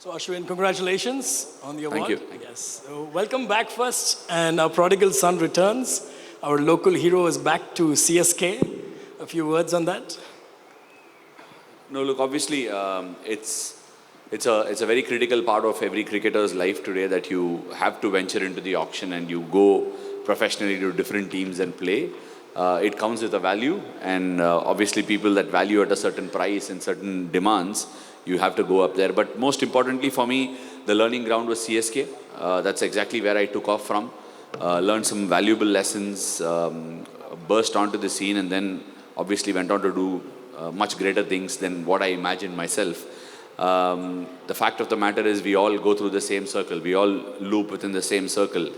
So Ashwin, congratulations on the award. Thank you. Yes. So welcome back first, and our prodigal son returns. Our local hero is back to CSK. A few words on that. No, look, obviously, it's a very critical part of every cricketer's life today that you have to venture into the auction and you go professionally to different teams and play. It comes with a value, and obviously people that value at a certain price and certain demands, you have to go up there. But most importantly for me, the learning ground was CSK. That's exactly where I took off from. Learned some valuable lessons, burst onto the scene, and then obviously went on to do much greater things than what I imagined myself. The fact of the matter is we all go through the same circle. We all loop within the same circle.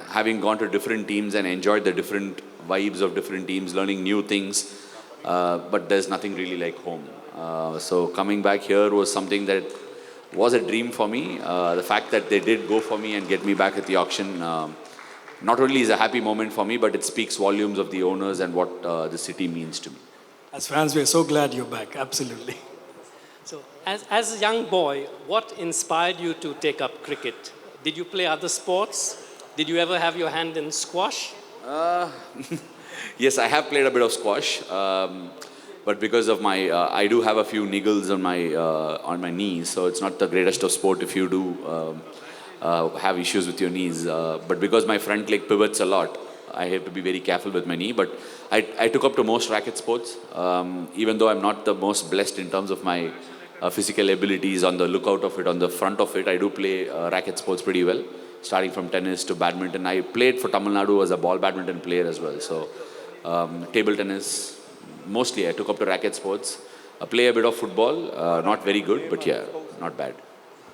Having gone to different teams and enjoyed the different vibes of different teams, learning new things, but there's nothing really like home. So coming back here was something that was a dream for me. The fact that they did go for me and get me back at the auction not only is a happy moment for me, but it speaks volumes of the owners and what the city means to me. As fans, we're so glad you're back. Absolutely. So, as a young boy, what inspired you to take up cricket? Did you play other sports? Did you ever have your hand in squash? Yes, I have played a bit of squash, but because of my, I do have a few niggles on my knees, so it's not the greatest of sport if you do have issues with your knees. But because my front leg pivots a lot, I have to be very careful with my knee. But I took up to most racket sports, even though I'm not the most blessed in terms of my physical abilities on the lookout of it, on the front of it. I do play racket sports pretty well, starting from tennis to badminton. I played for Tamil Nadu as a ball badminton player as well. So table tennis, mostly I took up to racket sports. I play a bit of football, not very good, but yeah, not bad.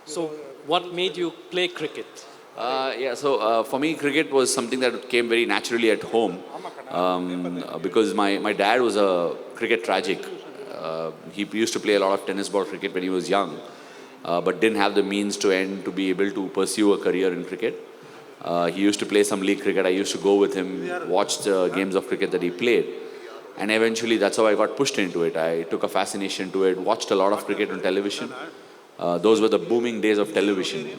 So, what made you play cricket? So for me, cricket was something that came very naturally at home because my dad was a cricket tragic. He used to play a lot of tennis ball cricket when he was young, but didn't have the means to be able to pursue a career in cricket. He used to play some league cricket. I used to go with him, watch the games of cricket that he played. And eventually that's how I got pushed into it. I took a fascination to it, watched a lot of cricket on television. Those were the booming days of television.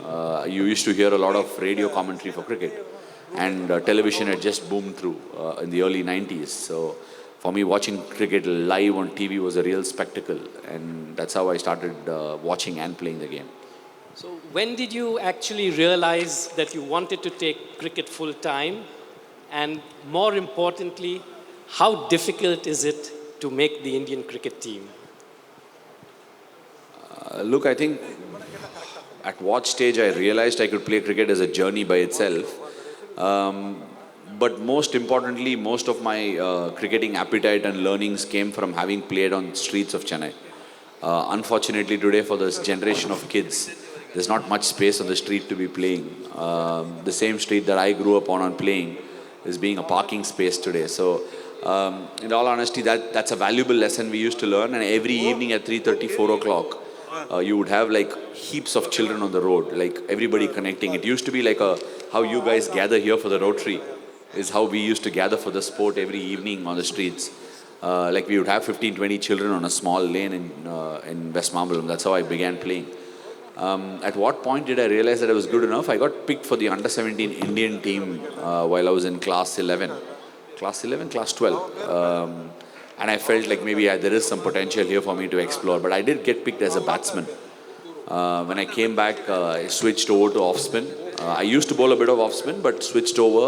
You used to hear a lot of radio commentary for cricket. And television had just boomed through in the early 90s. So for me, watching cricket live on TV was a real spectacle. And that's how I started watching and playing the game. So, when did you actually realize that you wanted to take cricket full time? And more importantly, how difficult is it to make the Indian cricket team? Look, I think at what stage I realized I could play cricket as a journey by itself. But most importantly, most of my cricketing appetite and learnings came from having played on streets of Chennai. Unfortunately, today for this generation of kids, there's not much space on the street to be playing. The same street that I grew up on playing is being a parking space today. So, in all honesty, that's a valuable lesson we used to learn. And every evening at 3:30, 4 o'clock, you would have like heaps of children on the road, like everybody connecting. It used to be like how you guys gather here for the Rotary is how we used to gather for the sport every evening on the streets. Like we would have 15, 20 children on a small lane in West Marlborough. That's how I began playing. At what point did I realize that I was good enough? I got picked for the under-17 Indian team while I was in class 11. Class 11, class 12. And I felt like maybe there is some potential here for me to explore. But I did get picked as a batsman. When I came back, I switched over to off-spin. I used to bowl a bit of off-spin, but switched over.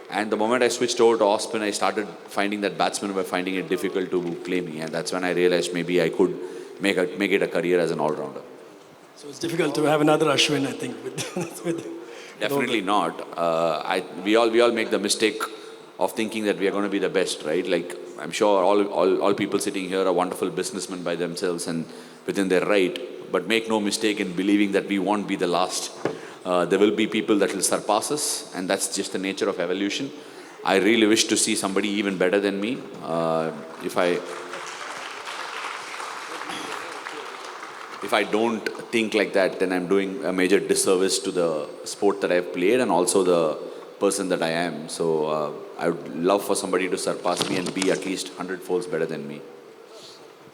And the moment I switched over to off-spin, I started finding that batsmen were finding it difficult to play me. And that's when I realized maybe I could make it a career as an all-rounder. So it's difficult to have another Ashwin, I think. Definitely not. We all make the mistake of thinking that we are going to be the best, right? Like, I'm sure all people sitting here are wonderful businessmen by themselves and within their right. But make no mistake in believing that we won't be the last. There will be people that will surpass us, and that's just the nature of evolution. I really wish to see somebody even better than me. If I don't think like that, then I'm doing a major disservice to the sport that I've played and also the person that I am. So I would love for somebody to surpass me and be at least 100 folds better than me.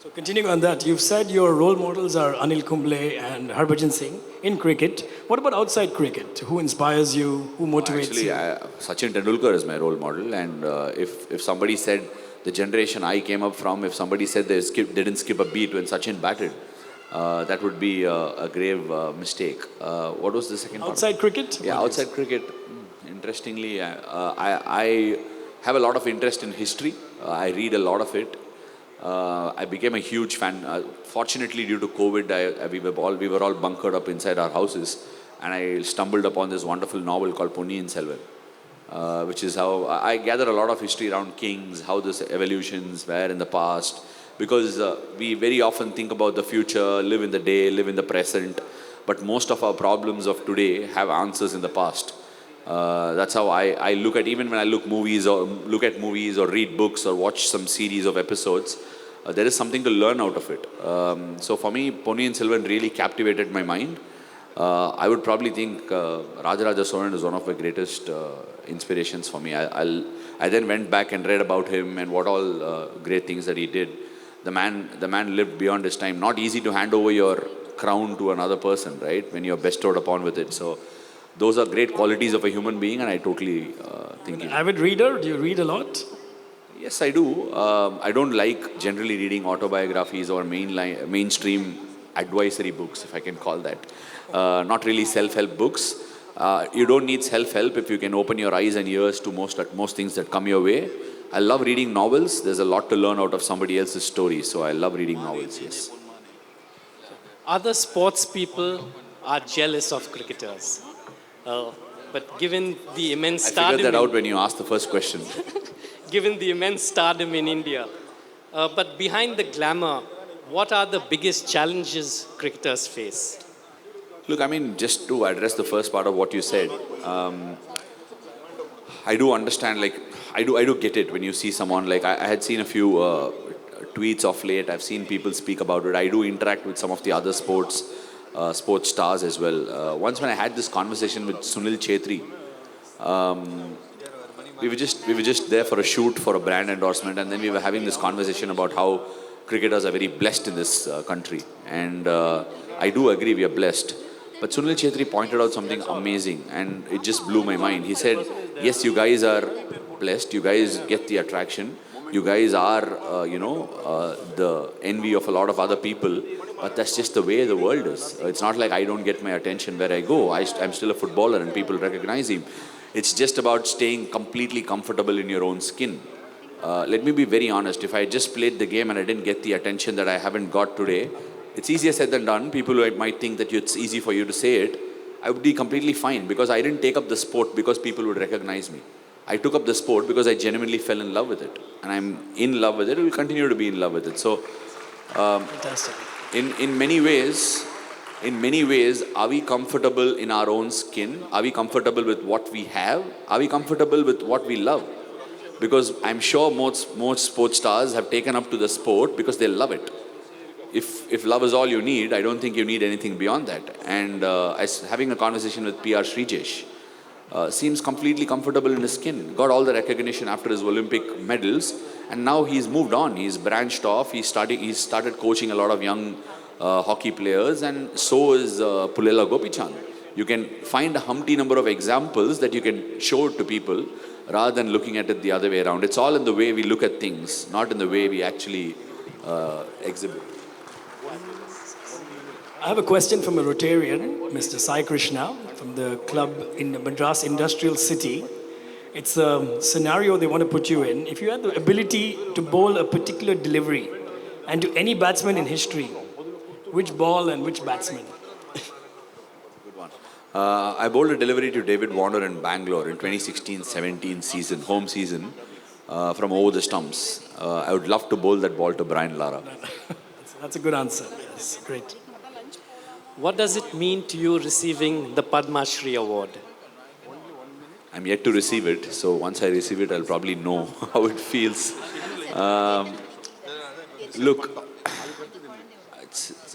So continuing on that, you've said your role models are Anil Kumble and Harbhajan Singh in cricket. What about outside cricket? Who inspires you? Who motivates Actually, you? Sachin Tendulkar is my role model, and if somebody said the generation I came up from, if somebody said didn't skip a beat when Sachin batted, that would be a grave mistake. What was the second part? Outside cricket? Yeah, outside cricket. Interestingly, I have a lot of interest in history. I read a lot of it. I became a huge fan. Fortunately, due to COVID, we were all bunkered up inside our houses, and I stumbled upon this wonderful novel called Ponniyin Selvan, which is how I gather a lot of history around kings, how this evolutions were in the past, because we very often think about the future, live in the day, live in the present, but most of our problems of today have answers in the past. That's how I look at, even when I look at movies or read books or watch some series of episodes, there is something to learn out of it. So for me, Ponniyin Selvan really captivated my mind. I would probably think Rajaraja Solan is one of my greatest inspirations for me. I then went back and read about him and what all great things that he did. The man lived beyond his time. Not easy to hand over your crown to another person, right? When you're bestowed upon with it. So those are great qualities of a human being, and I totally think. Avid reader? Do you read a lot? Yes, I do. I don't like generally reading autobiographies or mainstream advisory books, if I can call that. Not really self-help books. You don't need self-help if you can open your eyes and ears to most things that come your way. I love reading novels. There's a lot to learn out of somebody else's story, so I love reading novels, yes. Other sports people are jealous of cricketers. But given the immense I stardom... figured that out when you asked the first question. Given the immense stardom in India. But behind the glamour, what are the biggest challenges cricketers face? Look, I mean, just to address the first part of what you said, I do understand, like, I do get it when you see someone, like, I had seen a few tweets of late, I've seen people speak about it, I do interact with some of the other sports stars as well. Once when I had this conversation with Sunil Chhetri, we were just there for a shoot for a brand endorsement, and then we were having this conversation about how cricketers are very blessed in this country, and I do agree we are blessed. But Sunil Chhetri pointed out something amazing, and it just blew my mind. He said, yes, you guys are blessed, you guys get the attraction, you guys are, the envy of a lot of other people, but that's just the way the world is. It's not like I don't get my attention where I go. I'm still a footballer and people recognize him. It's just about staying completely comfortable in your own skin. Let me be very honest. If I just played the game and I didn't get the attention that I haven't got today, it's easier said than done. People might think that it's easy for you to say it. I would be completely fine because I didn't take up the sport because people would recognize me. I took up the sport because I genuinely fell in love with it. And I'm in love with it. I will continue to be in love with it. So, Fantastic. in many ways, are we comfortable in our own skin? Are we comfortable with what we have? Are we comfortable with what we love? Because I'm sure most sports stars have taken up to the sport because they love it. If love is all you need, I don't think you need anything beyond that. And having a conversation with PR Srijesh, seems completely comfortable in his skin. Got all the recognition after his Olympic medals, and now he's moved on. He's branched off. He's started coaching a lot of young hockey players, and so is Pullela Gopichand. You can find a humpty number of examples that you can show to people rather than looking at it the other way around. It's all in the way we look at things, not in the way we actually exhibit. I have a question from a Rotarian, Mr. Sai Krishna, from the club in Madras Industrial City. It's a scenario they want to put you in. If you had the ability to bowl a particular delivery and to any batsman in history, which ball and which batsman? Good one. I bowled a delivery to David Warner in Bangalore in 2016-17 season, home season, from over the stumps. I would love to bowl that ball to Brian Lara. That's a good answer. Yes, great. What does it mean to you receiving the Padma Shri award? I'm yet to receive it, so once I receive it, I'll probably know how it feels. Look,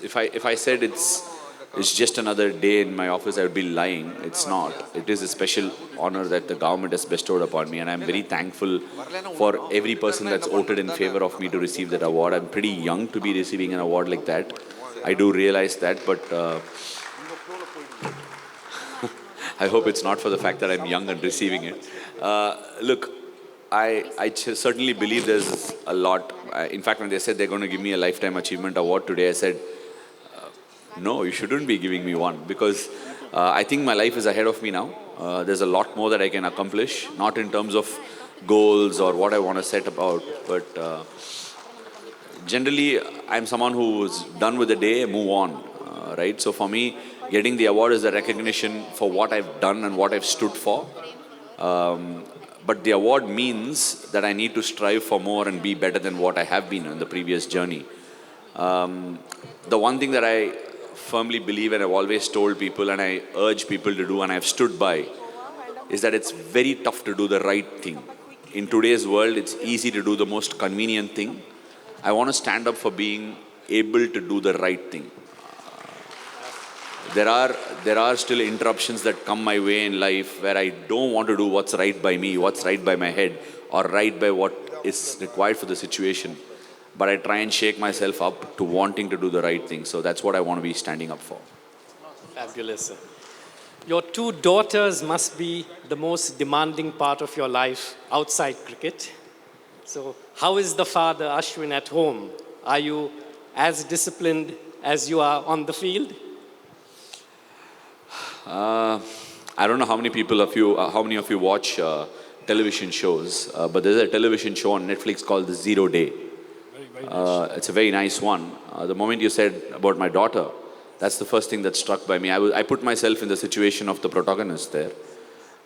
if I said it's it's just another day in my office, I would be lying. It's not. It is a special honor that the government has bestowed upon me, and I'm very thankful for every person that's voted in favor of me to receive that award. I'm pretty young to be receiving an award like that. I do realize that, but I hope it's not for the fact that I'm young and receiving it. Look, I certainly believe there's a lot. In fact, when they said they're going to give me a Lifetime Achievement Award today, I said, no, you shouldn't be giving me one, because I think my life is ahead of me now. There's a lot more that I can accomplish, not in terms of goals or what I want to set about, but generally, I'm someone who's done with the day, move on, right? So for me, getting the award is a recognition for what I've done and what I've stood for. But the award means that I need to strive for more and be better than what I have been in the previous journey. The one thing that I firmly believe, and I've always told people and I urge people to do and I've stood by, is that it's very tough to do the right thing. In today's world, it's easy to do the most convenient thing. I want to stand up for being able to do the right thing. There are still interruptions that come my way in life where I don't want to do what's right by me, what's right by my head, or right by what is required for the situation. But I try and shake myself up to wanting to do the right thing. So that's what I want to be standing up for. Fabulous, sir. Your two daughters must be the most demanding part of your life outside cricket. So how is the father, Ashwin, at home? Are you as disciplined as you are on the field? I don't know how many of you watch television shows, but there's a television show on Netflix called The 0 Day. It's a very nice one. The moment you said about my daughter, that's the first thing that struck by me. I put myself in the situation of the protagonist there.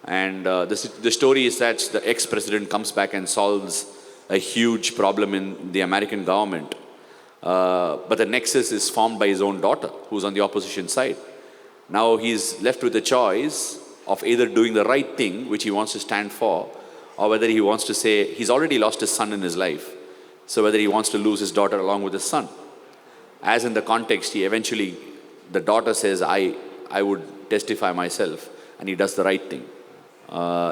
And the story is that the ex-president comes back and solves a huge problem in the American government. But the nexus is formed by his own daughter, who's on the opposition side. Now he's left with the choice of either doing the right thing, which he wants to stand for, or whether he wants to say, he's already lost his son in his life, so whether he wants to lose his daughter along with his son. As in the context, the daughter says, I would testify myself, and he does the right thing.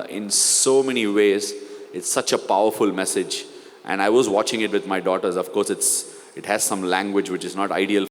In so many ways, it's such a powerful message, and I was watching it with my daughters. Of course, it has some language which is not ideal